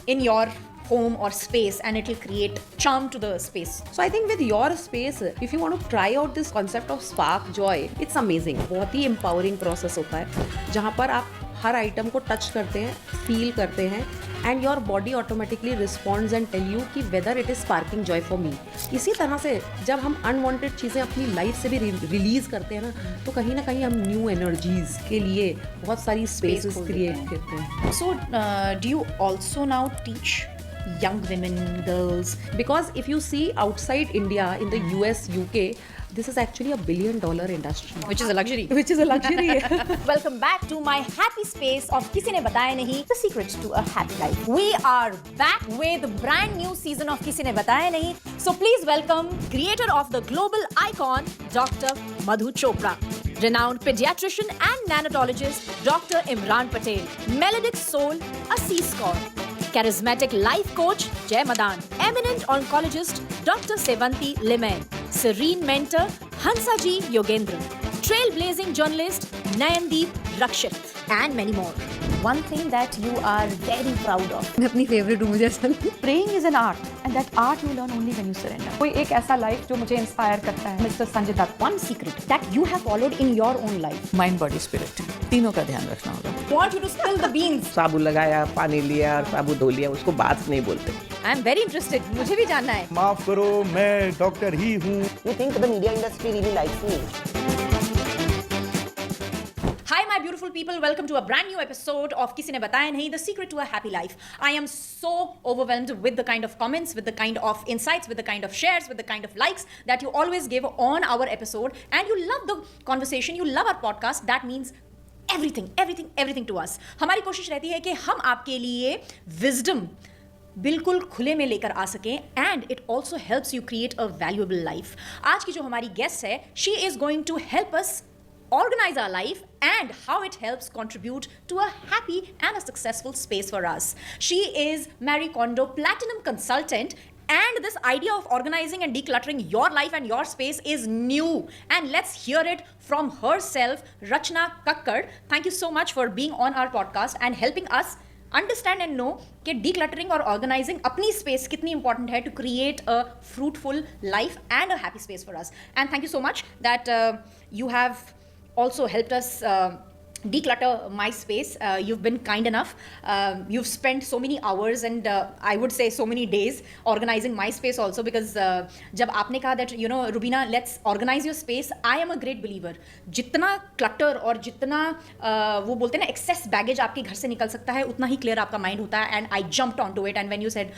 in your home or space, and it will create charm to the space. So I think with your space, if you want to try out this concept of spark joy, it's amazing. बहुत ही empowering process होता है जहाँ पर आप हर item को touch करते हैं, feel करते हैं, and your body automatically responds and tell you कि whether it is sparking joy for me. इसी तरह से जब हम अनवांटेड चीज़ें अपनी लाइफ से भी रिलीज करते हैं ना, तो कहीं ना कहीं हम न्यू एनर्जीज के लिए बहुत सारी स्पेसेस क्रिएट करते हैं. So do you also now teach young women, girls? Because if you see outside India, in the US, UK, this is actually $1 billion industry. Which is a luxury. Which is a luxury. Welcome back to my happy space of Kisi Ne Bataya Nahi, the secret to a happy life. We are back with a brand new season of Kisi Ne Bataya Nahi. So please welcome creator of the global icon, Dr. Madhu Chopra. Renowned pediatrician and nanotologist, Dr. Imran Patel. Melodic soul, a C-score. Charismatic life coach, Jay Madan. Eminent oncologist, Dr. Sevanti Limain. Serene mentor, Hansaji Yogendra. Trailblazing journalist, Nayandeep Rakshit. And many more. One thing that you are very proud of. मैं अपनी favourite हूँ, मुझे ऐसा लगता है. Praying is an art, and that art you learn only when you surrender. कोई एक ऐसा लाइफ जो मुझे इंस्पायर करता है, mister Sanjay Dutt. One secret that you have followed in your own life. Mind body spirit तीनों का ध्यान रखना होगा. Want you to spill the beans. साबुन लगाया, पानी लिया और साबुन धो लिया, उसको बात नहीं बोलते. I am very interested. मुझे भी जानना है. माफ करो, मैं डॉक्टर ही हूँ. You think the media industry really likes me? Hi, my beautiful people. Welcome to a brand new episode of Kisi Ne Bataya Nahi, the secret to a happy life. I am so overwhelmed with the kind of comments, with the kind of insights, with the kind of shares, with the kind of likes that you always give on our episode. And you love the conversation, you love our podcast. That means everything to us. हमारी कोशिश रहती है कि हम आपके लिए wisdom बिल्कुल खुले में लेकर आ सकें, and it also helps you create a valuable life. आज की जो हमारी गेस्ट है, she is going to help us organize our life and how it helps contribute to a happy and a successful space for us. She is Marie Kondo Platinum Consultant, and this idea of organizing and decluttering your life and your space is new. And let's hear it from herself, Rachna Kakkad. Thank you so much for being on our podcast and helping us understand and know कि decluttering और organizing अपनी space कितनी important है to create a fruitful life and a happy space for us. And thank you so much that you have also helped us declutter my space. You've been kind enough. You've spent so many hours and I would say so many days organizing my space also, because जब आपने कहा that you know Rubina, let's organize your space, I am a great believer. जितना clutter और जितना वो बोलते हैं ना excess baggage आपके घर से निकल सकता है, उतना ही clear आपका mind होता है. And I jumped onto it, and when you said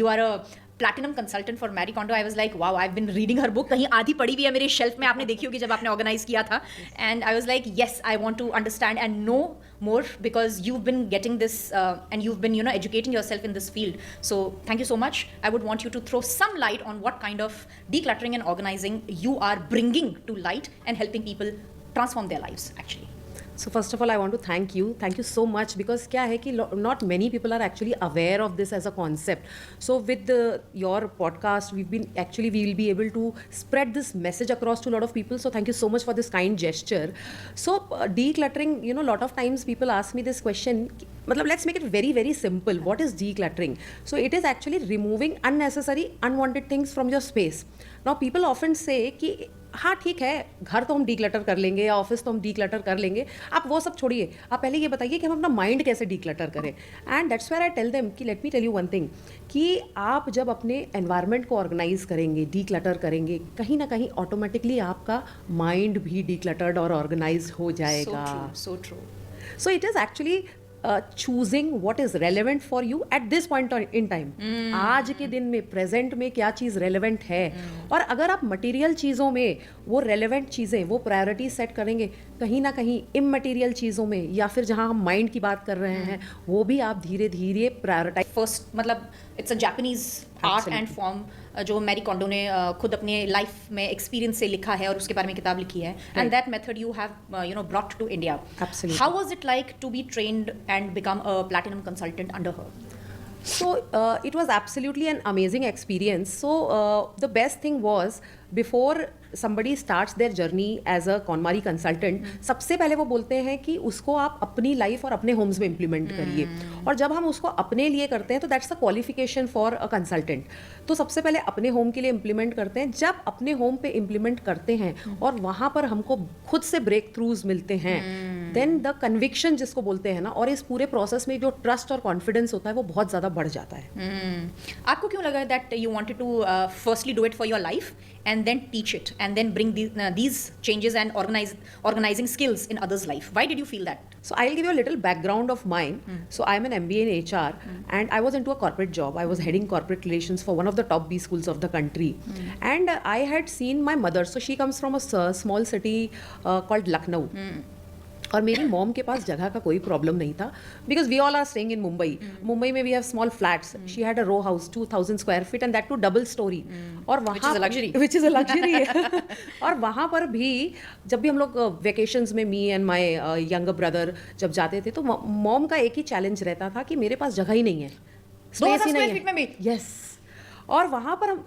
you are a platinum consultant for Marie Kondo, I was like, wow, I've been reading her book. कहीं आधी पड़ी हुई है मेरे शेल्फ में, आपने देखी होगी जब आपने ऑर्गेनाइज किया था. And I was like, yes, I want to understand and know more, because you've been getting this and you've been, you know, educating yourself in this field. So thank you so much. I would want you to throw some light on what kind of decluttering and organizing you are bringing to light and helping people transform their lives actually. So first of all, I want to thank you so much, because क्या है कि not many people are actually aware of this as a concept. So with your podcast, we will be able to spread this message across to a lot of people. So thank you so much for this kind gesture. So decluttering, you know, a lot of times people ask me this question. मतलब let's make it very very simple. What is decluttering? So it is actually removing unnecessary, unwanted things from your space. Now people often say कि हाँ ठीक है, घर तो हम declutter कर लेंगे या ऑफिस तो हम डीक्लटर कर लेंगे, आप वो सब छोड़िए, आप पहले ये बताइए कि हम अपना माइंड कैसे डीक्लटर करें. And that's where I tell them कि let me tell you one thing, कि आप जब अपने एनवायरनमेंट को ऑर्गेनाइज करेंगे, डीक्लटर करेंगे, कहीं ना कहीं ऑटोमेटिकली आपका माइंड भी डीक्लटर्ड और ऑर्गेनाइज हो जाएगा. So true. So it is actually choosing what is relevant for you at this point in time. आज के दिन में, प्रेजेंट में क्या चीज़ रेलेवेंट है, और अगर आप मटेरियल चीज़ों में वो रेलेवेंट चीज़ें, वो प्रायोरिटी सेट करेंगे, कहीं ना कहीं इममटेरियल चीज़ों में या फिर जहाँ हम माइंड की बात कर रहे हैं, वो भी आप धीरे धीरे प्रायोरिटाइज. फर्स्ट मतलब it's a Japanese art and form जो मैरी कोंडो ने खुद अपने लाइफ में एक्सपीरियंस से लिखा है और उसके बारे में किताब लिखी है. And that method you have you know brought to India. Absolutely. How was it like to be trained and become a platinum consultant under her? So it was absolutely an amazing experience. So the best thing was before somebody starts their journey as a KonMari consultant, सबसे पहले वो बोलते हैं कि उसको आप अपनी life और अपने होम्स में इम्प्लीमेंट करिए. और जब हम उसको अपने लिए करते हैं तो that's a qualification for a consultant. तो सबसे पहले अपने होम के लिए इम्प्लीमेंट करते हैं. जब अपने होम पे इम्प्लीमेंट करते हैं और वहाँ पर हमको खुद से ब्रेक थ्रूज मिलते हैं, देन द कन्विक्शन जिसको बोलते हैं ना, और इस पूरे प्रोसेस में जो ट्रस्ट और कॉन्फिडेंस होता है वो बहुत ज़्यादा बढ़ जाता है. आपको क्यों लगा that you wanted to firstly do it for your life and then teach it and then bring these changes and organizing skills in others' life? Why did you feel that? So I'll give you a little background of mine. So I'm an MBA in HR and I was into a corporate job. I was heading corporate relations for one of the top B schools of the country. And I had seen my mother. So she comes from a small city called Lucknow. और मेरी mom के पास जगह का कोई problem नहीं था because we all are staying in Mumbai में we have small flats. She had a row house 2000 square feet and that too double storey. और वहाँ विच इज़ अ लग्जरी और वहाँ पर भी जब भी हम लोग वेकेशंस में me and my younger brother जब जाते थे तो मॉम का एक ही चैलेंज रहता था कि मेरे पास जगह ही नहीं है, स्पेस ही नहीं है. यस. और वहाँ पर हम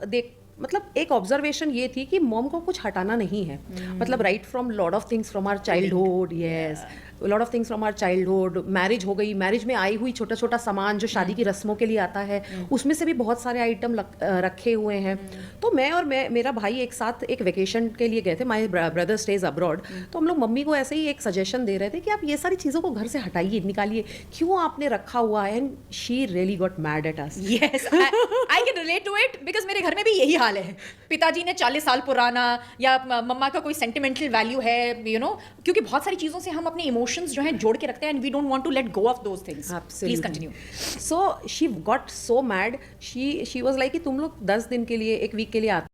मतलब एक ऑब्जर्वेशन ये थी कि मॉम को कुछ हटाना नहीं है. मतलब right from lot of things from our childhood. Yes, lot of things from our childhood. Marriage हो गई, मैरिज में आई हुई छोटा छोटा सामान जो शादी की रस्मों के लिए आता है, उसमें से भी बहुत सारे आइटम रखे हुए हैं. तो मैं और मेरा भाई एक साथ एक वेकेशन के लिए गए थे. My brother stage abroad. तो हम लोग मम्मी को ऐसे ही एक सजेशन दे रहे थे कि आप ये सारी चीज़ों को घर से हटाइए, निकालिए, क्यों आपने रखा हुआ है. And she really got mad at us. Yes, I can relate to it because मेरे घर में भी यही हाल है. पिताजी ने 40 साल पुराना या मम्मा का कोई सेंटिमेंटल वैल्यू है, you know, क्योंकि बहुत सारी चीज़ों से हम अपने इमोशंस जो हैं जोड़ के रखते हैं and we don't want to let go of those things. Please continue. So she got so mad. She was like कि तुम लोग 10 दिन के लिए, एक वीक के लिए आते